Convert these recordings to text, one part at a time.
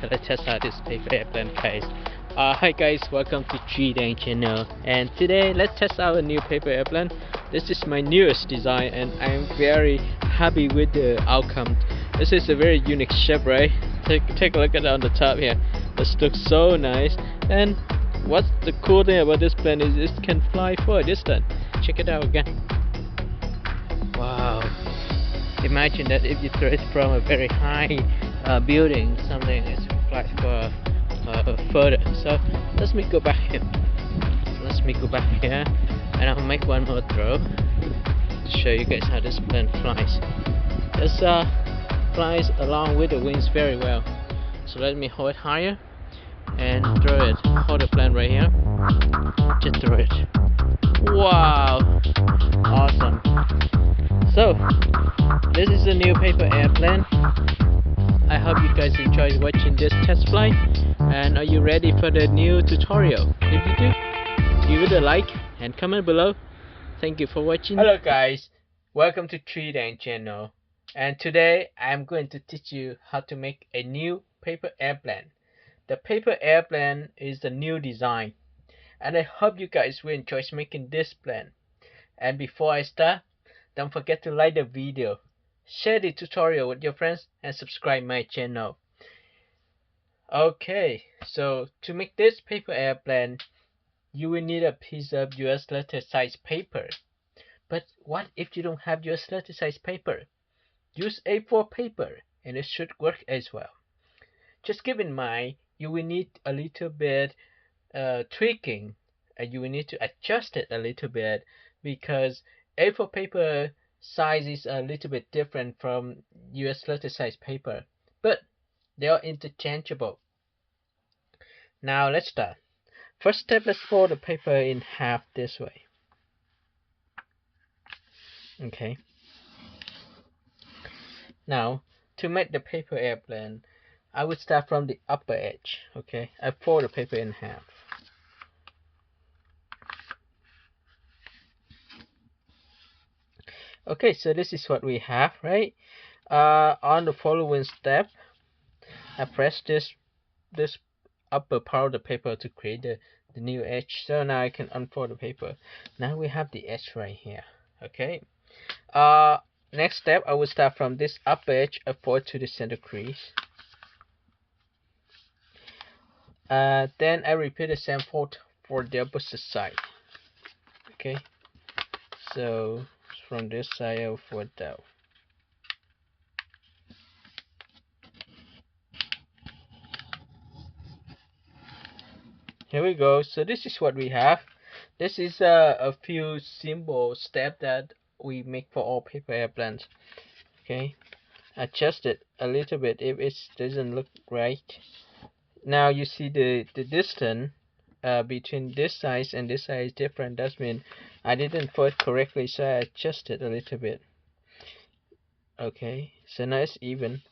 So let's test out this paper airplane, guys. Hi guys, welcome to TriKdanG channel, and today let's test out a new paper airplane. This is my newest design and I'm very happy with the outcome. This is a very unique shape, right? Take a look at it on the top here. This looks so nice. And what's the cool thing about this plane is it can fly for a distance. Check it out again. Wow. Imagine that if you throw it from a very high building, something is flies for further. So let me go back here. And I'll make one more throw to show you guys how this plane flies. This flies along with the wings very well. So let me hold it higher and throw it. Hold the plane right here. Just throw it. Wow! Awesome. So this is a new paper airplane. I hope you guys enjoyed watching this test flight. And are you ready for the new tutorial? If you do, give it a like and comment below. Thank you for watching. Hello guys, welcome to TriKdanG channel. And today I'm going to teach you how to make a new paper airplane. The paper airplane is the new design, and I hope you guys will enjoy making this plane. And before I start, don't forget to like the video, share the tutorial with your friends, and subscribe my channel. Okay, so to make this paper airplane, you will need a piece of US letter size paper. But what if you don't have US letter size paper? Use A4 paper and it should work as well. Just keep in mind, you will need a little bit tweaking, and you will need to adjust it a little bit because A4 paper size is a little bit different from US letter size paper, but they are interchangeable. Now let's start. First step, let's fold the paper in half this way. Okay. Now to make the paper airplane, I would start from the upper edge. Okay, I fold the paper in half. Okay, so this is what we have, right? On the following step, I press this upper part of the paper to create the new edge. So now I can unfold the paper. Now we have the edge right here. Okay. Next step, I will start from this upper edge, fold to the center crease. Then I repeat the same fold for the opposite side. Okay. So from this side, I'll fold down. Here we go. So this is what we have. This is a few simple steps that we make for all paper airplanes. Okay, adjust it a little bit if it doesn't look right. Now you see the distance between this size and this size is different. That means I didn't fold correctly, so I adjusted a little bit. Okay, so now it's even,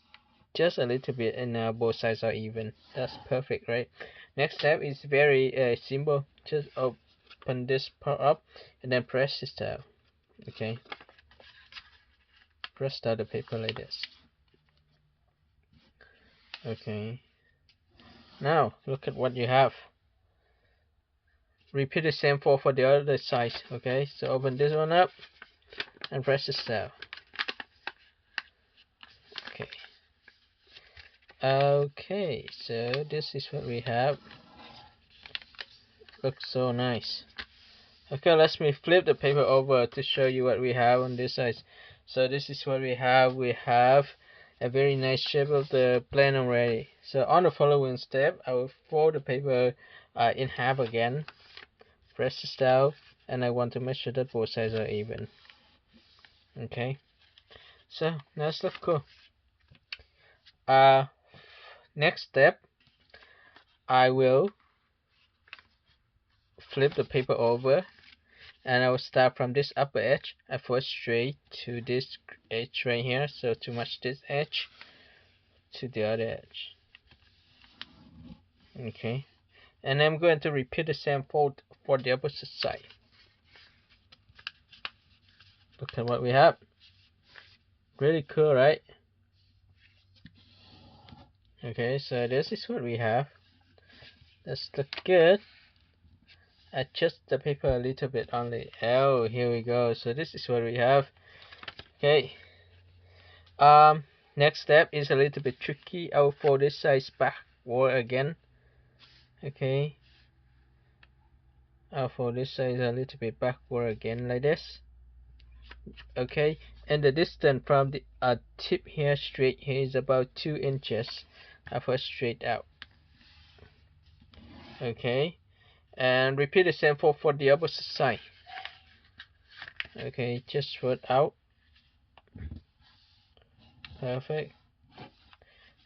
just a little bit, and now both sides are even. That's perfect, right? Next step is very simple. Just open this part up and then press this down. Okay, press down the paper like this. Okay, now look at what you have. Repeat the same for the other side. Okay, so open this one up and press this down. Okay. Okay, so this is what we have. Looks so nice. Okay, let me flip the paper over to show you what we have on this side. So this is what we have. We have a very nice shape of the plane already. So on the following step, I will fold the paper in half again. Press this down, and I want to make sure that both sides are even. Okay. So that's look cool. Next step, I will flip the paper over, and I will start from this upper edge. I fold straight to this edge right here, so to match this edge to the other edge. Okay, and I'm going to repeat the same fold for the opposite side. Look at what we have. Really cool, right? Okay, so this is what we have. That's look good. Adjust the paper a little bit only. Oh, here we go. So this is what we have. Okay. Next step is a little bit tricky. I'll fold this size backward again. Okay. I'll fold this size a little bit backward again like this. Okay, and the distance from the tip here straight here is about 2 inches. I first straight out. Okay, and repeat the same for the opposite side. Okay, just fold out. Perfect.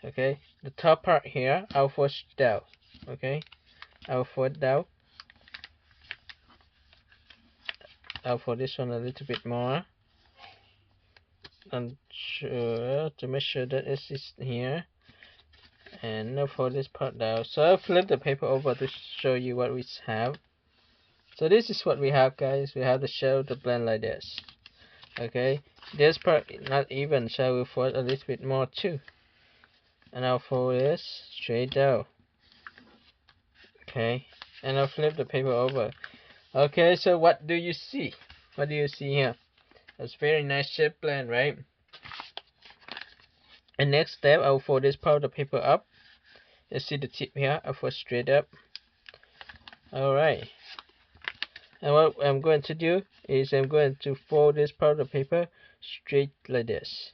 Okay, the top part here I'll fold down. Okay, I'll fold down. I'll fold this one a little bit more. And to make sure that it is here. And now for this part down. So I'll flip the paper over to show you what we have. So this is what we have, guys. We have the shell, the blend like this. Okay, this part not even, so we'll fold a little bit more too. And I'll fold this straight down. Okay, and I'll flip the paper over. Okay, so what do you see? What do you see here? That's very nice shape blend, right? And next step, I'll fold this part of the paper up. You see the tip here? I'll fold straight up. Alright. And what I'm going to do is I'm going to fold this part of the paper straight like this.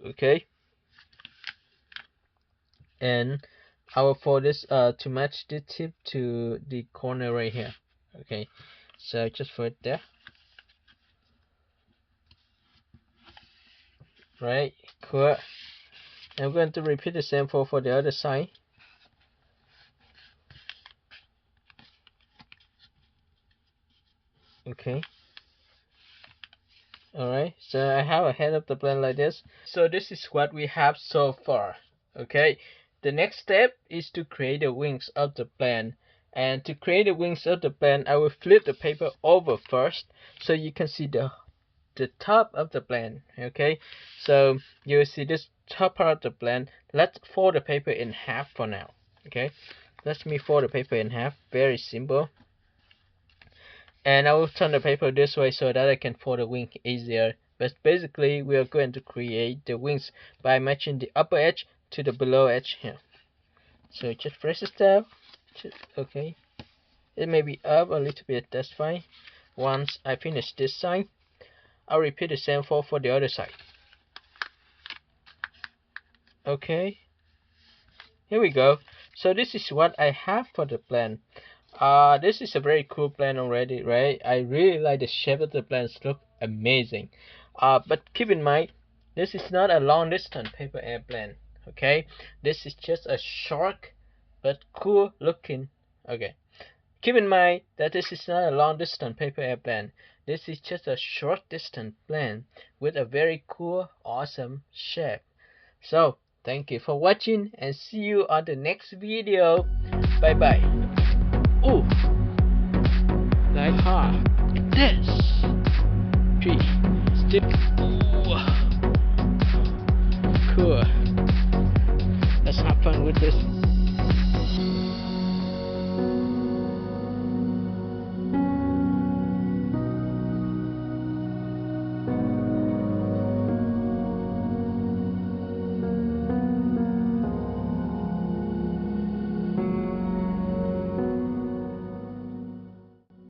Okay. And I will fold this to match the tip to the corner right here. Okay. So just fold it there. Right. Cool. I'm going to repeat the same for the other side. Okay. Alright, so I have a head of the blend like this. So this is what we have so far. Okay, the next step is to create the wings of the blend. And to create the wings of the blend, I will flip the paper over first so you can see the top of the blend. Okay, so you will see this top part of the blend. Let's fold the paper in half for now. Okay, let me fold the paper in half. Very simple. And I will turn the paper this way so that I can fold the wing easier. But basically, we are going to create the wings by matching the upper edge to the below edge here. So just press it down. Okay, it may be up a little bit. That's fine. Once I finish this side, I'll repeat the same for the other side. Okay, here we go. So this is what I have for the blend. This is a very cool blend already, right? I really like the shape of the blends, look amazing. But keep in mind, this is not a long distance paper air blend. Okay, this is just a short but cool looking. Okay, keep in mind that this is not a long distance paper air blend. This is just a short distance blend with a very cool, awesome shape. So thank you for watching and see you on the next video. Bye bye. Oh, like this. 3, stick. Ooh. Cool. Let's have fun with this.